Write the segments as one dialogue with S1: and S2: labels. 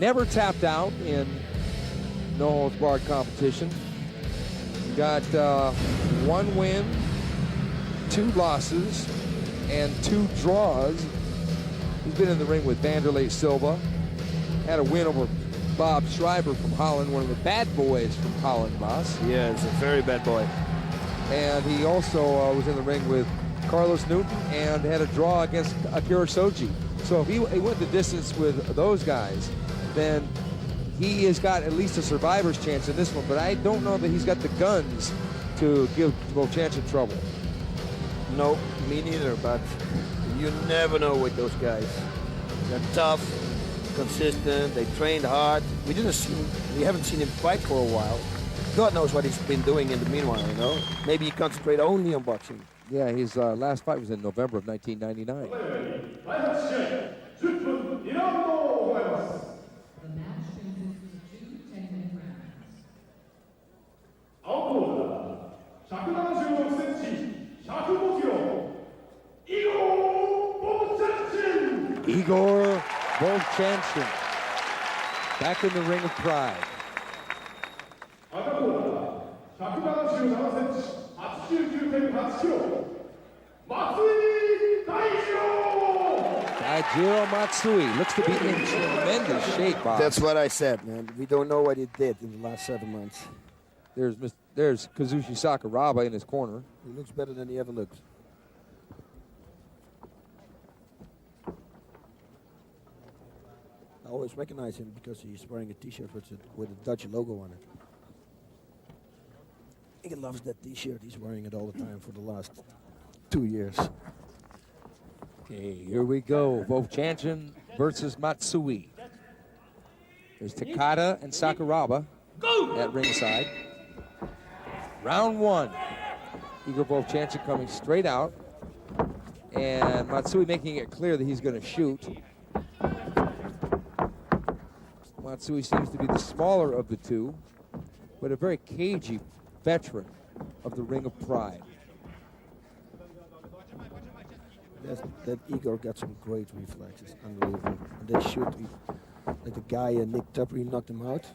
S1: never tapped out in no holds barred competition. He got 1 win, 2 losses, and 2 draws. He's been in the ring with Vanderlei Silva. Had a win over Bob Schreiber from Holland, one of the bad boys from Holland, boss.
S2: Yeah, he's a very bad boy.
S1: And he also was in the ring with Carlos Newton and had a draw against Akira Shoji. So if he went the distance with those guys, then he has got at least a survivor's chance in this one. But I don't know that he's got the guns to give Vovchanchyn trouble.
S2: No, me neither, but you never know with those guys. They're tough, consistent, they trained hard. We haven't seen him fight for a while. God knows what he's been doing in the meanwhile, you know? Maybe he concentrated only on boxing.
S1: Yeah, his last fight was in November of 1999.
S3: The match consists of 2 10-minute rounds. Outlaw, 176cm, 105kg,
S1: Igor Vovchanchyn, back in the ring of pride.
S3: Outlaw, 177cm, 89.8kg, Matsui Daijiro.
S1: Daijiro Matsui looks to be in tremendous shape, Bob.
S2: That's what I said, man. We don't know what he did in the last 7 months.
S1: There's Kazushi Sakuraba in his corner.
S2: He looks better than he ever looked. I always recognize him because he's wearing a T-shirt with a Dutch logo on it. He loves that T-shirt. He's wearing it all the time for the last 2 years.
S1: Okay, here we go. Vovchanchyn versus Matsui. There's Takada and Sakuraba at ringside. Round 1. Igor Vovchanchyn coming straight out. And Matsui making it clear that he's going to shoot. Matsui seems to be the smaller of the two, but a very cagey veteran of the Ring of Pride.
S2: That Igor got some great reflexes, unbelievable. And they shoot, like the guy Nick Tupper, he knocked him out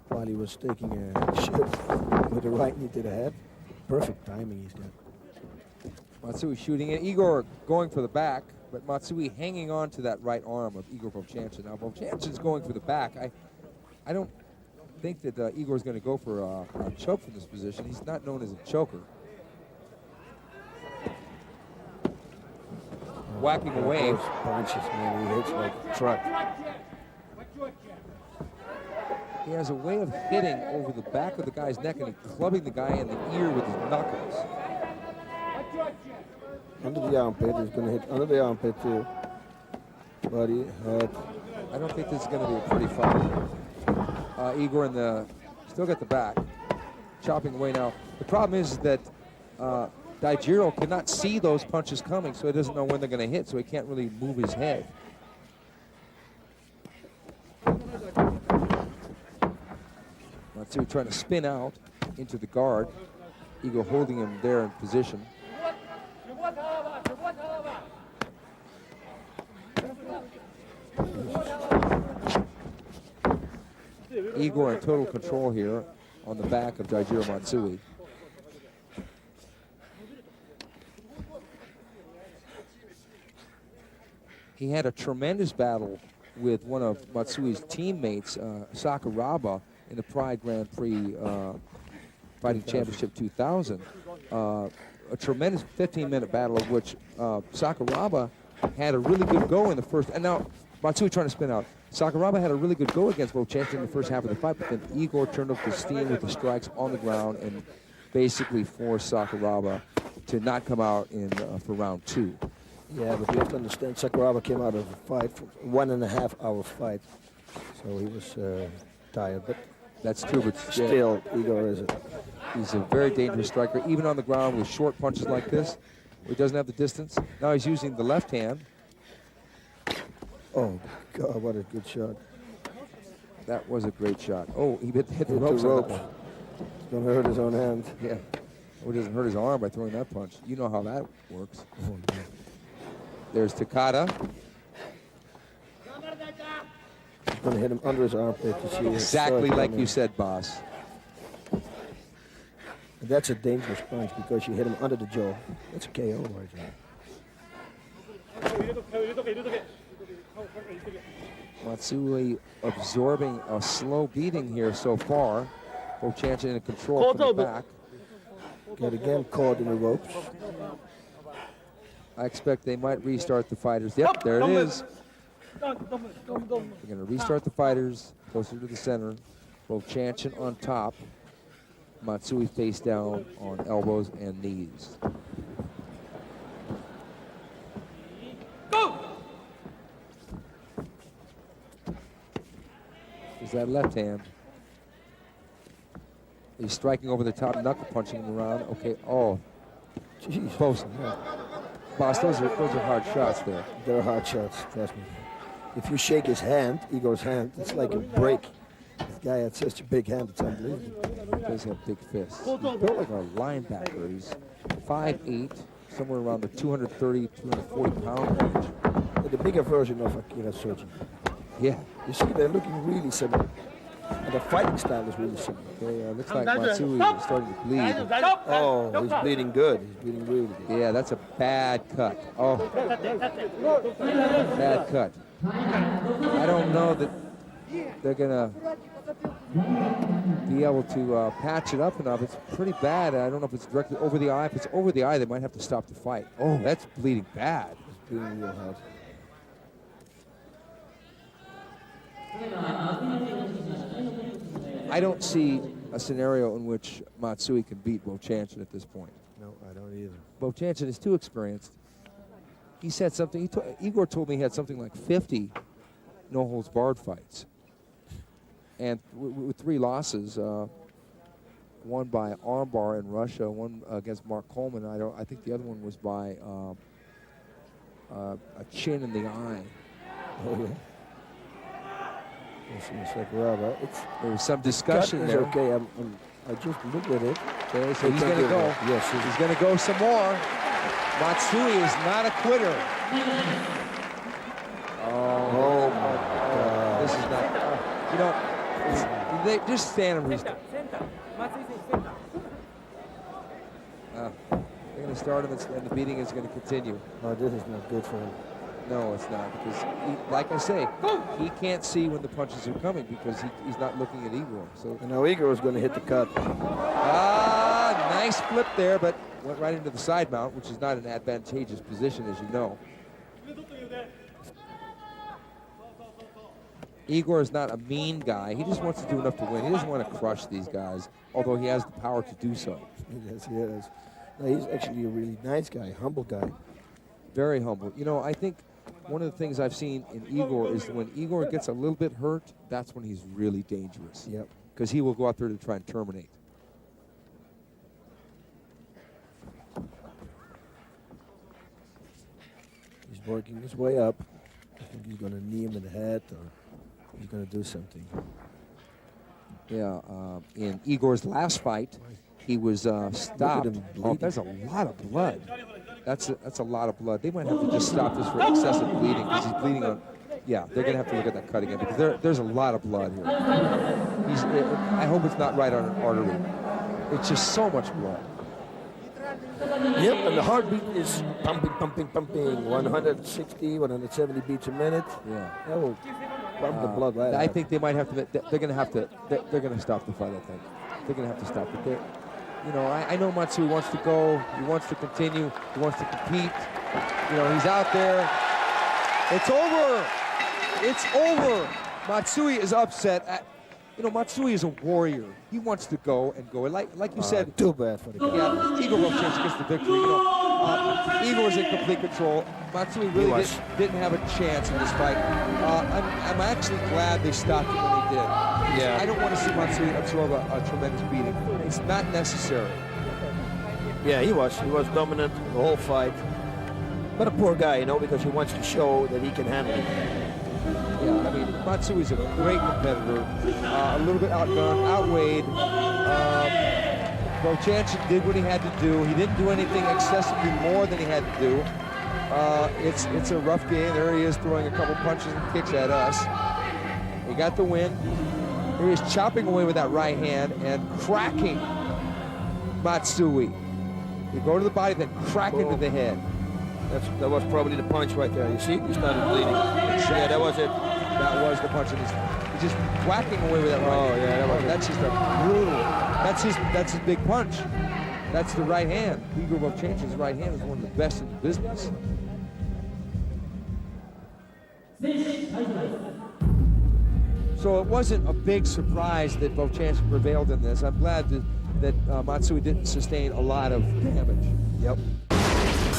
S2: while he was taking a shot with the right knee to the head. Perfect timing he's got.
S1: Matsui shooting it. Igor going for the back, but Matsui hanging on to that right arm of Igor Vovchanchyn. Now Vovchanchyn's going for the back. I don't think that Igor's going to go for a choke from this position. He's not known as a choker. Whacking away.
S2: Those punches, man, he hits like a truck.
S1: He has a way of hitting over the back of the guy's neck and clubbing the guy in the ear with his knuckles.
S2: Under the armpit, he's going to hit under the armpit too. Body, head.
S1: I don't think this is going to be a pretty fight. Igor still got the back, chopping away now. The problem is that Daijiro cannot see those punches coming, so he doesn't know when they're going to hit, so he can't really move his head. Matsui trying to spin out into the guard. Igor holding him there in position. Igor in total control here on the back of Daijiro Matsui. He had a tremendous battle with one of Matsui's teammates, Sakuraba, in the Pride Grand Prix Fighting Championship 2000. A tremendous 15-minute battle of which Sakuraba had a really good go in the first. And now Matsui trying to spin out. Sakuraba had a really good go against Vovchanchyn in the first half of the fight, but then Igor turned up the steam with the strikes on the ground and basically forced Sakuraba to not come out for round 2.
S2: Yeah, but you have to understand, Sakuraba came out of a fight, 1.5 hour fight, so he was tired. But
S1: that's true, but
S2: still, Igor
S1: he's a very dangerous striker, even on the ground with short punches like this, where he doesn't have the distance. Now he's using the left hand.
S2: Oh, God, what a good shot.
S1: That was a great shot. Oh, he hit the
S2: The
S1: ropes.
S2: ropes. It's going to hurt his own hand.
S1: Yeah. Or he doesn't hurt his arm by throwing that punch. You know how that works.
S2: Oh, There's
S1: There's Takada.
S2: going to hit him under his armpit to see.
S1: Exactly like you said, boss.
S2: And that's a dangerous punch because you hit him under the jaw. That's a KO right there.
S1: Matsui absorbing a slow beating here so far. Vovchanchyn in control from the back.
S2: Got again caught in the ropes.
S1: I expect they might restart the fighters. Yep, there it is. They're going to restart the fighters closer to the center. Vovchanchyn on top. Matsui face down on elbows and knees.
S3: Go!
S1: Is that left hand? He's striking over the top, knuckle punching him around. Okay, oh.
S2: Jeez.
S1: Close. Boss, those are hard shots there.
S2: They're hard shots, trust me. If you shake his hand, Igor's hand, it's like a break. This guy had such a big hand, it's unbelievable.
S1: He does have big fists. He's built like a linebacker. He's 5'8", somewhere around the 230, 240 pound range.
S2: The bigger version of Akira Shoji.
S1: Yeah.
S2: You see, they're looking really similar. And the fighting style is really similar.
S1: Okay, looks like Matsui is starting to bleed.
S2: Oh, he's bleeding good. He's bleeding really good.
S1: Yeah, that's a bad cut. Oh, bad cut. I don't know that they're gonna be able to patch it up enough. It's pretty bad. I don't know if it's directly over the eye. If it's over the eye, they might have to stop the fight. Oh, that's bleeding bad.
S2: He's bleeding real hard.
S1: I don't see a scenario in which Matsui can beat Vovchanchyn at this point.
S2: No, I don't either.
S1: Vovchanchyn is too experienced. He said something. Igor told me he had something like 50 no-holds-barred fights, and with 3 losses, one by armbar in Russia, one against Mark Coleman. I think the other one was by a chin in the eye.
S2: Oh, yeah.
S1: There was some discussion there.
S2: Okay, I just looked at it.
S1: Okay, so he's going to go.
S2: Yes,
S1: he's going to go some more. Matsui is not a quitter.
S2: Oh my God!
S1: This is not. You know, they just stand and restart. They're going to start him, and the beating is going to continue.
S2: Oh, this is not good for him.
S1: No, it's not, because, like I say, he can't see when the punches are coming because he's not looking at Igor. So
S2: and now Igor is going to hit the cut.
S1: Nice flip there, but went right into the side mount, which is not an advantageous position, as you know. Igor is not a mean guy. He just wants to do enough to win. He doesn't want to crush these guys, although he has the power to do so.
S2: Yes, he is. No, he's actually a really nice guy, humble guy.
S1: Very humble. You know, I think one of the things I've seen in Igor is when Igor gets a little bit hurt, that's when he's really dangerous.
S2: Yep.
S1: Because he will go out there to try and terminate.
S2: He's working his way up. I think he's going to knee him in the head, or he's going to do something.
S1: Yeah, in Igor's last fight, he was stopped. Oh, there's a lot of blood. That's a lot of blood. They might have to just stop this for excessive bleeding because he's bleeding on. Yeah, they're going to have to look at that cut again because there's a lot of blood here. I hope it's not right on an artery. It's just so much blood.
S2: Yep, and the heartbeat is pumping, pumping, pumping. 160, 170 beats a minute.
S1: Yeah.
S2: That will pump the blood right
S1: I
S2: out.
S1: think they might have to. They're going to have to. They're going to stop the fight. I think they're going to have to stop it. You know, I know Matsui wants to go. He wants to continue. He wants to compete. You know, he's out there. It's over. It's over. Matsui is upset. You know, Matsui is a warrior. He wants to go and go. Like you said.
S2: Too bad for the guy.
S1: Yeah, Igor Vovchanchyn gets the victory. You know, Igor was in complete control. Matsui really didn't have a chance in this fight. I'm actually glad they stopped him when they did.
S2: Yeah.
S1: I don't want to see Matsui absorb a tremendous beating. It's not necessary.
S2: Yeah, he was dominant the whole fight. But a poor guy, you know, because he wants to show that he can handle it.
S1: Yeah, I mean, Matsui's a great competitor. A little bit outgunned, outweighed. Vovchanchyn did what he had to do. He didn't do anything excessively more than he had to do. It's a rough game. There he is throwing a couple punches and kicks at us. He got the win. Here he's chopping away with that right hand and cracking Matsui. You go to the body, then crack into the head.
S2: That was probably the punch right there. You see? He started bleeding. Yeah, that was it.
S1: That was the punch. He's just whacking away with that right hand.
S2: Yeah, that was it.
S1: That's just a brutal. That's his big punch. That's the right hand. Igor Vovchanchyn's right hand is one of the best in the business. So it wasn't a big surprise that Vovchanchyn prevailed in this. I'm glad that Matsui didn't sustain a lot of damage.
S2: Yep.